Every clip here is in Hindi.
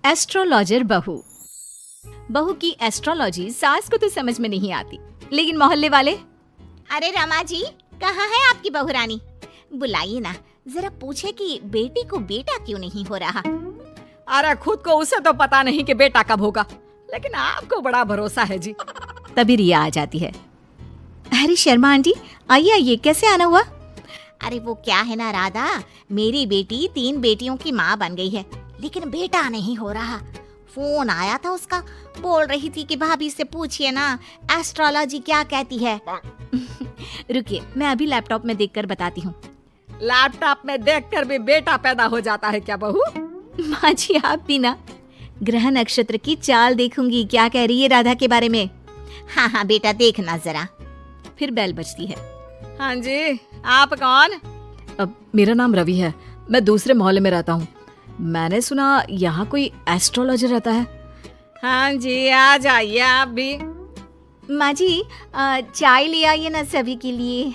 एस्ट्रोलॉजर बहू। बहू की एस्ट्रोलॉजी सास को तो समझ में नहीं आती, लेकिन मोहल्ले वाले, अरे रमा जी, कहाँ है आपकी बहू रानी? बुलाइए ना, जरा पूछे कि बेटी को बेटा क्यों नहीं हो रहा। अरे खुद को उसे तो पता नहीं कि बेटा कब होगा, लेकिन आपको बड़ा भरोसा है जी। तभी रिया आ जाती है। अरे शर्मा आंटी, आइए आइए, कैसे आना हुआ? अरे वो क्या है ना राधा, मेरी बेटी 3 बेटियों की माँ बन गई है, लेकिन बेटा नहीं हो रहा। फोन आया था उसका, बोल रही थी कि भाभी से पूछिए ना एस्ट्रोलॉजी क्या कहती है। रुकिए, मैं अभी लैपटॉप में देखकर बताती हूँ। लैपटॉप में देखकर भी बेटा पैदा हो जाता है क्या बहू? माँ जी, आप भी ना। ग्रह नक्षत्र की चाल देखूंगी, क्या कह रही है राधा के बारे में। हाँ हाँ बेटा, देखना जरा। फिर बेल बजती है। हाँ जी, आप कौन? अब मेरा नाम रवि है, मैं दूसरे मोहल्ले में रहता हूँ। मैंने सुना यहाँ कोई एस्ट्रोलॉजर रहता है। हाँ जी, आ जाइए आप भी। माँ जी, चाय ले आइए ना सभी के लिए।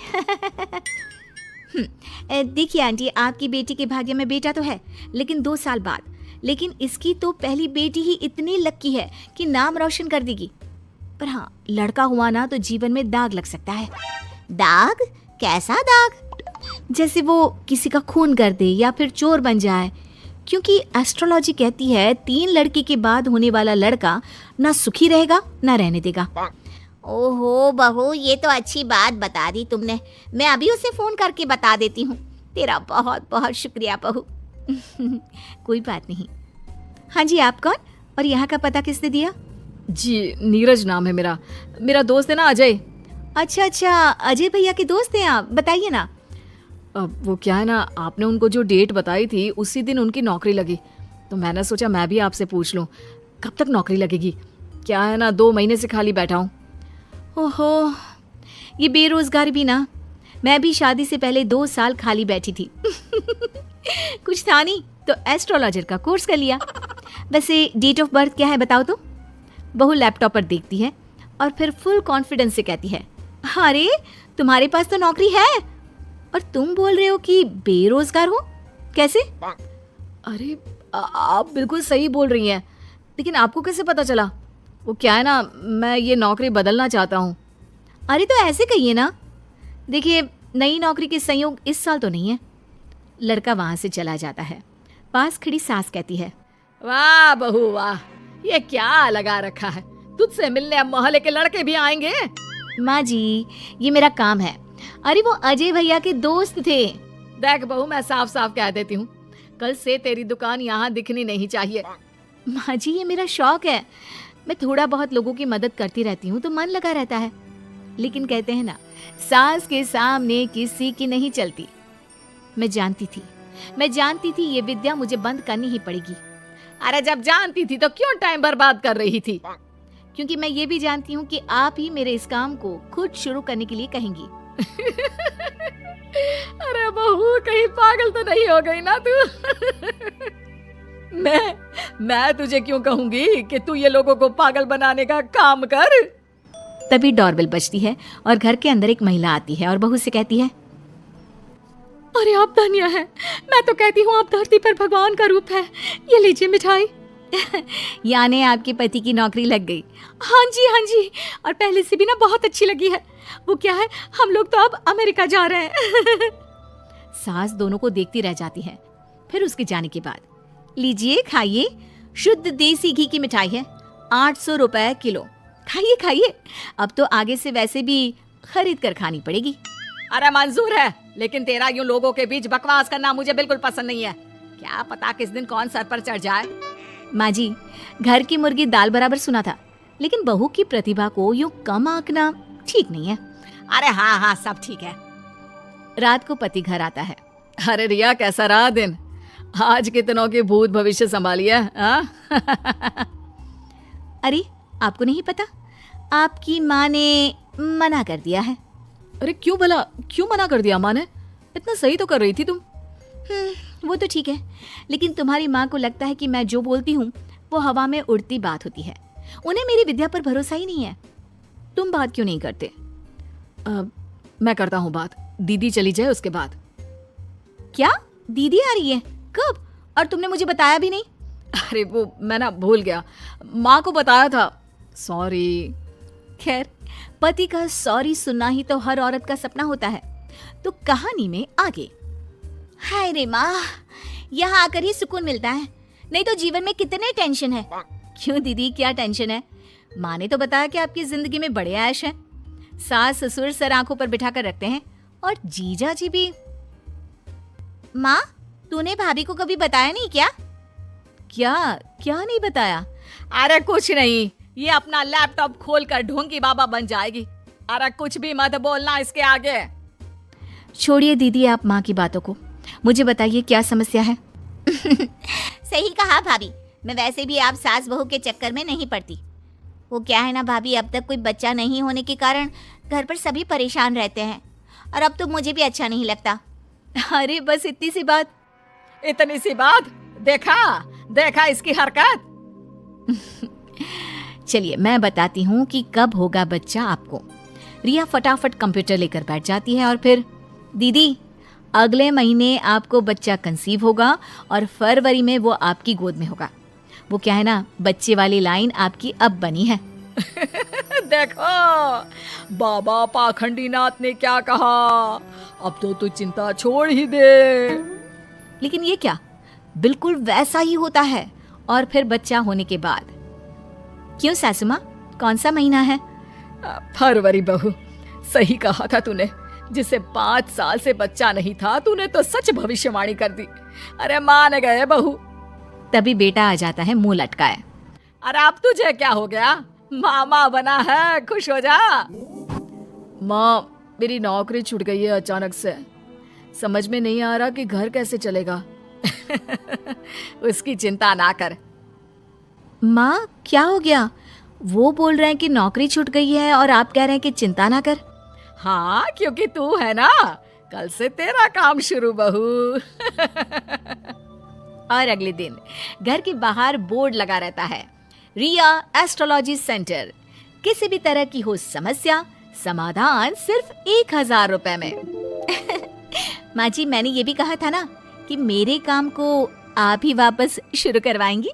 देखिए आंटी, आपकी बेटी के भाग्य में बेटा तो है, लेकिन 2 साल बाद। लेकिन इसकी तो पहली बेटी ही इतनी लकी है कि नाम रोशन कर देगी। पर हाँ, लड़का हुआ ना तो जीवन में दाग लग सकता है। दाग? कैसा दाग? जैसे वो किसी का खून कर दे या फिर चोर बन जाए, क्योंकि एस्ट्रोलॉजी कहती है 3 लड़की के बाद होने वाला लड़का ना सुखी रहेगा ना रहने देगा। ओहो बहू, ये तो अच्छी बात बता दी तुमने। मैं अभी उसे फोन करके बता देती हूँ। तेरा बहुत बहुत शुक्रिया बहू। कोई बात नहीं। हाँ जी, आप कौन और यहाँ का पता किसने दिया? जी, नीरज नाम है मेरा। मेरा दोस्त है ना अजय। अच्छा अच्छा, अजय भैया के दोस्त हैं आप, बताइए ना। अब वो क्या है ना, आपने उनको जो डेट बताई थी उसी दिन उनकी नौकरी लगी, तो मैंने सोचा मैं भी आपसे पूछ लूँ कब तक नौकरी लगेगी। क्या है ना, 2 महीने से खाली बैठा हूँ। ओहो, ये बेरोजगार भी ना। मैं भी शादी से पहले 2 साल खाली बैठी थी। कुछ था नहीं तो एस्ट्रोलॉजर का कोर्स कर लिया। वैसे डेट ऑफ बर्थ क्या है बताओ तो? बहू लैपटॉप पर देखती है और फिर फुल कॉन्फिडेंस से कहती है, अरे तुम्हारे पास तो नौकरी है और तुम बोल रहे हो कि बेरोजगार हो, कैसे? अरे आप बिल्कुल सही बोल रही हैं, लेकिन आपको कैसे पता चला? वो क्या है ना, मैं ये नौकरी बदलना चाहता हूँ। अरे तो ऐसे कहिए ना। देखिए, नई नौकरी के संयोग इस साल तो नहीं है। लड़का वहां से चला जाता है। पास खड़ी सास कहती है, वाह बहू वाह, ये क्या लगा रखा है? तुझसे मिलने अब मोहल्ले के लड़के भी आएंगे। माँ जी, ये मेरा काम है। अरे वो अजय भैया के दोस्त थे। देख बहू, मैं साफ साफ कह देती हूँ, कल से तेरी दुकान यहाँ दिखनी नहीं चाहिए। माँ जी, ये मेरा शौक है। मैं थोड़ा बहुत लोगों की मदद करती रहती हूँ तो मन लगा रहता है। लेकिन कहते हैं ना, सास के सामने किसी की नहीं चलती। मैं जानती थी ये विद्या मुझे बंद करनी ही पड़ेगी। अरे जब जानती थी तो क्यों टाइम बर्बाद कर रही थी? क्योंकि मैं ये भी जानती हूँ कि आप ही मेरे इस काम को खुद शुरू करने के लिए कहेंगी। अरे बहू, कहीं पागल तो नहीं हो गई ना तू? मैं तुझे क्यों कहूंगी कि तू ये लोगों को पागल बनाने का काम कर। तभी डोरबेल बजती है और घर के अंदर एक महिला आती है और बहू से कहती है, अरे आप धन्य हैं, मैं तो कहती हूँ आप धरती पर भगवान का रूप है। ये लीजिए मिठाई। यानी आपके पति की नौकरी लग गई? हाँ जी, और पहले से भी ना बहुत अच्छी लगी है। वो क्या है, हम लोग तो अब अमेरिका जा रहे हैं। सास दोनों को देखती रह जाती है। फिर उसके जाने के बाद, लीजिए खाइए, शुद्ध देसी घी की मिठाई है, 800 रुपए किलो। खाइए खाइए, अब तो आगे से वैसे भी खरीद कर खानी पड़ेगी। अरे मंजूर है, लेकिन तेरा यूं लोगों के बीच बकवास करना मुझे बिल्कुल पसंद नहीं है। क्या पता किस दिन कौन सर पर चढ़ जाए। माँ जी, घर की मुर्गी दाल बराबर सुना था, लेकिन बहू की प्रतिभा को यूं कम आंकना ठीक नहीं है। अरे हाँ, सब ठीक है। रात को पति घर आता है। अरे रिया, कैसा रहा दिन? आज कितनों के भूत भविष्य संभालिए। अरे आपको नहीं पता, आपकी माँ ने मना कर दिया है। अरे क्यों भला, क्यों मना कर दिया माँ ने? इतना सही तो कर रही थी तुम। वो तो ठीक है, लेकिन तुम्हारी माँ को लगता है कि मैं जो बोलती हूँ वो हवा में उड़ती बात होती है। उन्हें मेरी विद्या पर भरोसा ही नहीं है। तुम बात क्यों नहीं करते? मैं करता हूँ बात, दीदी चली जाए उसके बाद। क्या दीदी आ रही है? कब? और तुमने मुझे बताया भी नहीं। अरे वो मैं ना भूल गया, माँ को बताया था, सॉरी। खैर, पति का सॉरी सुनना ही तो हर औरत का सपना होता है। तो कहानी में आगे। हाय रे माँ, यहाँ आकर ही सुकून मिलता है, नहीं तो जीवन में कितने टेंशन है। क्यों दीदी, क्या टेंशन है? माँ ने तो बताया कि आपकी जिंदगी में बड़े ऐश हैं। सास ससुर सर आंखों पर बिठा कर रखते हैं और जीजा जी भी। माँ, तूने भाभी को कभी बताया नहीं क्या? क्या क्या नहीं बताया? अरे कुछ नहीं, ये अपना लैपटॉप खोलकर ढोंगी बाबा बन जाएगी। अरे कुछ भी मत बोलना इसके आगे। छोड़िए दीदी आप माँ की बातों को, मुझे बताइए क्या समस्या है? सही कहा भाभी, मैं वैसे भी आप सास बहू के चक्कर में नहीं पड़ती। वो क्या है ना भाभी, अब तक कोई बच्चा नहीं होने के कारण घर पर सभी परेशान रहते हैं, और अब तो मुझे भी अच्छा नहीं लगता। अरे बस इतनी सी बात? इतनी सी बात? देखा इसकी हरकत। चलिए मैं बताती हूँ कि कब होगा बच्चा आपको। रिया फटाफट कंप्यूटर लेकर बैठ जाती है और फिर, दीदी अगले महीने आपको बच्चा कंसीव होगा और फरवरी में वो आपकी गोद में होगा। वो क्या है ना, बच्चे वाली लाइन आपकी अब बनी है। देखो बाबा पाखंडी नाथ ने क्या कहा, अब तो तू चिंता छोड़ ही दे। लेकिन ये क्या, बिल्कुल वैसा ही होता है। और फिर बच्चा होने के बाद। क्यों सासू माँ, कौन सा महीना है? फरवरी बहू, सही कहा था तूने। जिसे 5 साल से बच्चा नहीं था, तूने तो सच भविष्यवाणी कर दी। अरे मान गए बहू। तभी बेटा आ जाता है मुंह लटकाए। अरे अब तुझे क्या हो गया, मामा बना है, खुश हो जा। माँ, मेरी नौकरी छूट गई है अचानक से, समझ में नहीं आ रहा कि घर कैसे चलेगा। उसकी चिंता ना कर। माँ क्या हो गया? वो बोल रहे हैं कि नौकरी छूट गई है और आप कह रहे हैं कि चिंता ना कर। हाँ, क्योंकि तू है ना, कल से तेरा काम शुरू बहू। और अगले दिन घर के बाहर बोर्ड लगा रहता है, रिया एस्ट्रोलॉजी सेंटर। किसी भी तरह की हो समस्या, समाधान सिर्फ 1000 रुपए में। माँ जी, मैंने ये भी कहा था ना कि मेरे काम को आप ही वापस शुरू करवाएंगी।